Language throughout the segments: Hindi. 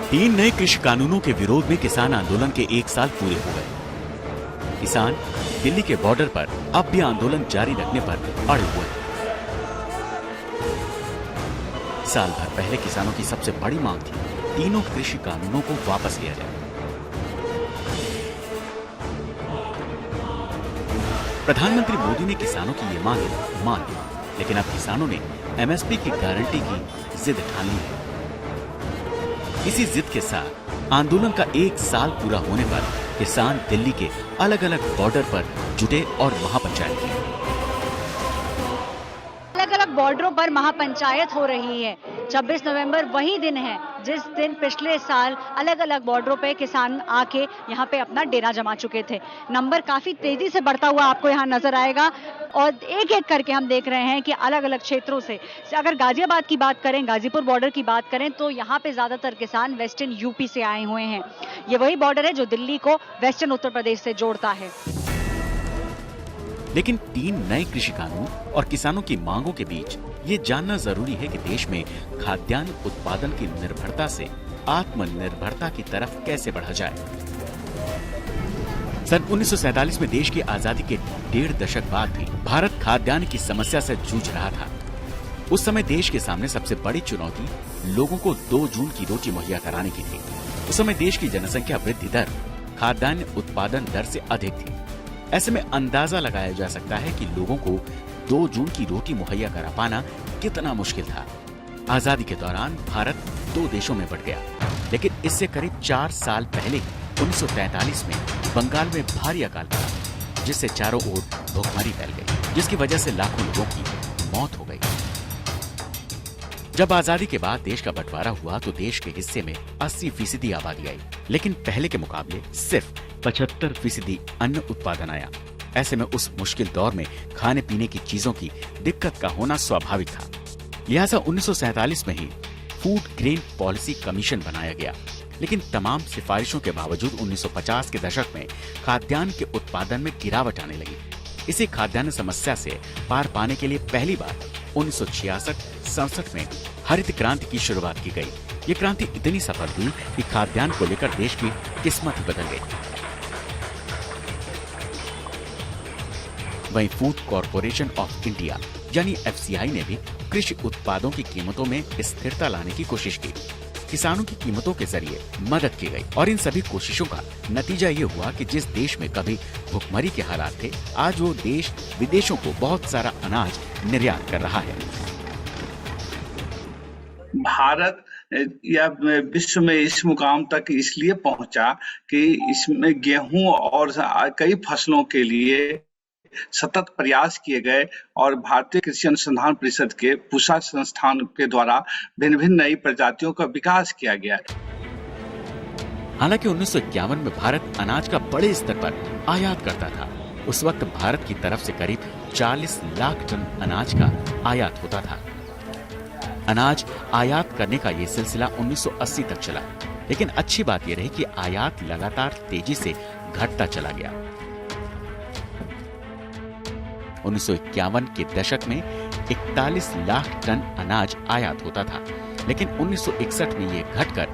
तीन नए कृषि कानूनों के विरोध में किसान आंदोलन के 1 साल पूरे हो गए। किसान दिल्ली के बॉर्डर पर अब भी आंदोलन जारी रखने पर अड़े हुए हैं। साल भर पहले किसानों की सबसे बड़ी मांग थी तीनों कृषि कानूनों को वापस लिया जाए। प्रधानमंत्री मोदी ने किसानों की ये मांग मान ली, लेकिन अब किसानों ने एमएसपी की गारंटी की जिद ठान ली है। इसी जिद के साथ आंदोलन का 1 साल पूरा होने पर किसान दिल्ली के अलग अलग बॉर्डर पर जुटे और महापंचायत की। अलग अलग बॉर्डरों पर महापंचायत हो रही है। 26 नवंबर वही दिन है जिस दिन पिछले साल अलग अलग बॉर्डरों पे किसान आके यहाँ पे अपना डेरा जमा चुके थे। नंबर काफी तेजी से बढ़ता हुआ आपको यहाँ नजर आएगा और एक एक करके हम देख रहे हैं कि अलग अलग क्षेत्रों से, अगर गाजियाबाद की बात करें, गाजीपुर बॉर्डर की बात करें, तो यहाँ पे ज्यादातर किसान वेस्टर्न यूपी से आए हुए हैं। ये वही बॉर्डर है जो दिल्ली को वेस्टर्न उत्तर प्रदेश से जोड़ता है। लेकिन 3 नए कृषि कानून और किसानों की मांगों के बीच ये जानना जरूरी है कि देश में खाद्यान्न उत्पादन की निर्भरता से आत्मनिर्भरता की तरफ कैसे बढ़ा जाए। सन 1947 में देश की आजादी के 1.5 दशक बाद भी भारत खाद्यान्न की समस्या से जूझ रहा था। उस समय देश के सामने सबसे बड़ी चुनौती लोगों को 2 जून की रोटी मुहैया कराने की थी। उस समय देश की जनसंख्या वृद्धि दर खाद्यान्न उत्पादन दर से अधिक थी। ऐसे में अंदाजा लगाया जा सकता है कि लोगों को 2 जून की रोटी मुहैया करा पाना कितना मुश्किल था। आजादी के दौरान भारत 2 देशों में बंट गया, लेकिन इससे करीब 4 साल पहले 1943 में बंगाल में भारी अकाल पड़ा, जिससे चारों ओर भूखमरी फैल गई, जिसकी वजह से लाखों लोगों की मौत हो गई। जब आजादी के बाद देश का बंटवारा हुआ तो देश के हिस्से में 80% आबादी आई, लेकिन पहले के मुकाबले सिर्फ 75% अन्न उत्पादन आया। ऐसे में उस मुश्किल दौर में खाने पीने की चीजों की दिक्कत का होना स्वाभाविक था। लिहाजा 1947 में ही फूड ग्रेन पॉलिसी कमीशन बनाया गया, लेकिन तमाम सिफारिशों के बावजूद 1950 के दशक में खाद्यान्न के उत्पादन में गिरावट आने लगी। इसी खाद्यान्न समस्या से पार पाने के लिए पहली बार 1966-67 में हरित क्रांति की शुरुआत की गई। ये क्रांति इतनी सफल हुई कि खाद्यान्न को लेकर देश की किस्मत ही बदल गई। वहीं फूड कॉरपोरेशन ऑफ इंडिया यानी FCI ने भी कृषि उत्पादों की कीमतों में स्थिरता लाने की कोशिश की। किसानों की कीमतों के जरिए मदद की गई और इन सभी कोशिशों का नतीजा ये हुआ कि जिस देश में कभी भुखमरी के हालात थे, आज वो देश विदेशों को बहुत सारा अनाज निर्यात कर रहा है। भारत या विश्व में इस मुकाम तक इसलिए पहुंचा कि इसमें गेहूं और कई फसलों के लिए सतत प्रयास किए गए और भारतीय कृषि अनुसंधान परिषद के पूसा संस्थान के द्वारा भिन्न भिन्न नई प्रजातियों का विकास किया गया। हालांकि 1951 में भारत अनाज का बड़े स्तर पर आयात करता था। उस वक्त भारत की तरफ से करीब 40 लाख टन अनाज का आयात होता था। अनाज आयात करने का ये सिलसिला 1980 तक चला, लेकिन अच्छी बात यह रही कि आयात लगातार तेजी से घटता चला गया। 1951 के दशक में 41 लाख टन अनाज आयात होता था, लेकिन 1961 में ये घटकर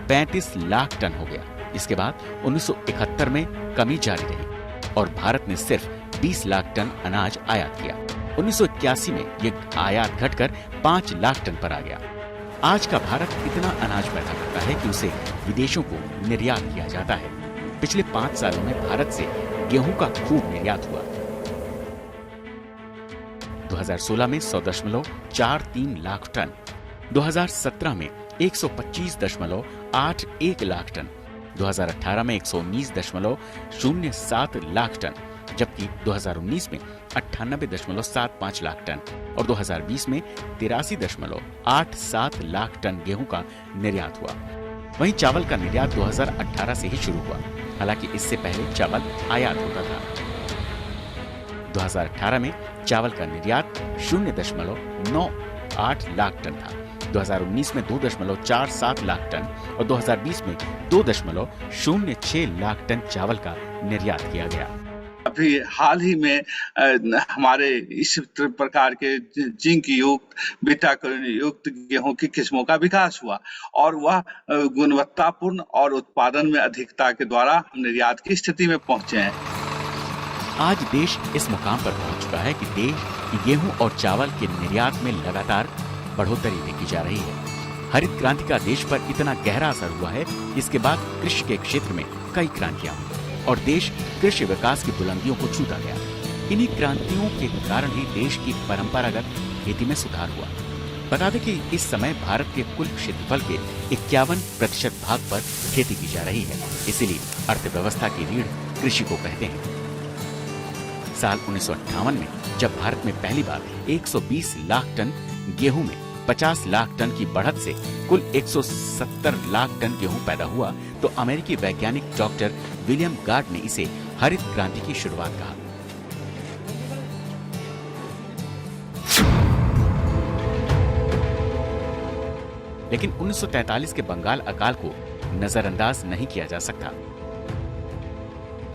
35 लाख टन हो गया। इसके बाद 1971 में कमी जारी रही और भारत ने सिर्फ 20 लाख टन अनाज आयात किया। 1981 में ये आयात घटकर 5 लाख टन पर आ गया। आज का भारत इतना अनाज पैदा करता है कि उसे विदेशों को निर्यात किया जाता है। पिछले 5 सालों में भारत से गेहूं का खूब निर्यात हुआ। 2016 में 100.43 लाख टन, 2017 में 125.81 लाख टन, 2018 में 119.07 लाख टन, जबकि 2019 में 98.75 लाख टन और 2020 में 83.87 लाख टन गेहूं का निर्यात हुआ। वहीं चावल का निर्यात 2018 से ही शुरू हुआ, हालांकि इससे पहले चावल आयात होता था। 2018 में चावल का निर्यात 0.98 लाख टन था, 2019 में 2.47 लाख टन और 2020 में 2.06 लाख टन चावल का निर्यात किया गया। अभी हाल ही में हमारे इस प्रकार के जिंक युक्त, बीटा युक्त गेहूं की किस्मों का विकास हुआ और वह गुणवत्तापूर्ण और उत्पादन में अधिकता के द्वारा हम निर्यात की स्थिति में पहुंचे हैं। आज देश इस मुकाम पर पहुंच चुका है कि देश गेहूं और चावल के निर्यात में लगातार बढ़ोतरी देखी जा रही है। हरित क्रांति का देश पर इतना गहरा असर हुआ है, इसके बाद कृषि के क्षेत्र में कई क्रांतियां हुई और देश कृषि विकास की बुलंदियों को छूता गया। इन्हीं क्रांतियों के कारण ही देश की परंपरागत खेती में सुधार हुआ। बता दें कि इस समय भारत के कुल क्षेत्रफल के 51% भाग पर खेती की जा रही है, इसीलिए अर्थव्यवस्था की रीढ़ कृषि को कहते हैं। साल 1958 में जब भारत में पहली बार 120 लाख टन गेहूं में 50 लाख टन की बढ़त से कुल 170 लाख टन गेहूं पैदा हुआ, तो अमेरिकी वैज्ञानिक डॉक्टर विलियम गार्ड ने इसे हरित क्रांति की शुरुआत कहा। लेकिन 1943 के बंगाल अकाल को नजरअंदाज नहीं किया जा सकता।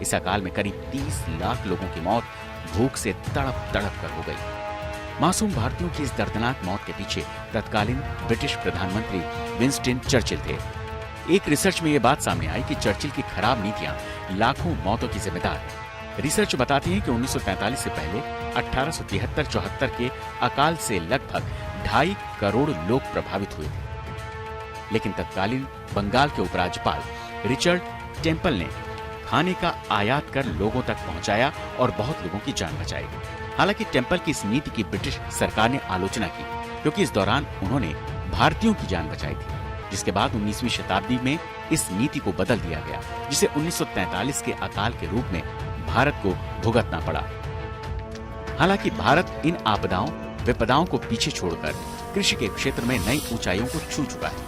इस अकाल में करीब 30 लाख लोगों की मौत भूख से तड़प कर हो गई। मासूम भारतीयों की इस दर्दनाक मौत के पीछे तत्कालीन ब्रिटिश प्रधानमंत्री विंस्टन चर्चिल थे। एक रिसर्च में यह बात सामने आई कि चर्चिल की खराब नीतियां लाखों मौतों की जिम्मेदार है। रिसर्च बताती है कि 1943 से पहले 1873-74 के अकाल से लगभग 2.5 करोड़ लोग प्रभावित हुए थे। लेकिन तत्कालीन बंगाल के उपराज्यपाल रिचर्ड टेम्पल ने खाने का आयात कर लोगों तक पहुंचाया और बहुत लोगों की जान बचाई। हालांकि टेम्पल की इस नीति की ब्रिटिश सरकार ने आलोचना की, क्योंकि इस दौरान उन्होंने भारतीयों की जान बचाई थी। जिसके बाद 19वीं शताब्दी में इस नीति को बदल दिया गया, जिसे 1943 के अकाल के रूप में भारत को भुगतना पड़ा। हालांकि भारत इन आपदाओं विपदाओं को पीछे छोड़कर कृषि के क्षेत्र में नई ऊंचाइयों को छू चुका है।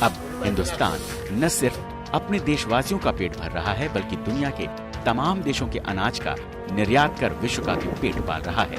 अब हिंदुस्तान न सिर्फ अपने देशवासियों का पेट भर रहा है, बल्कि दुनिया के तमाम देशों के अनाज का निर्यात कर विश्व का भी पेट पाल रहा है।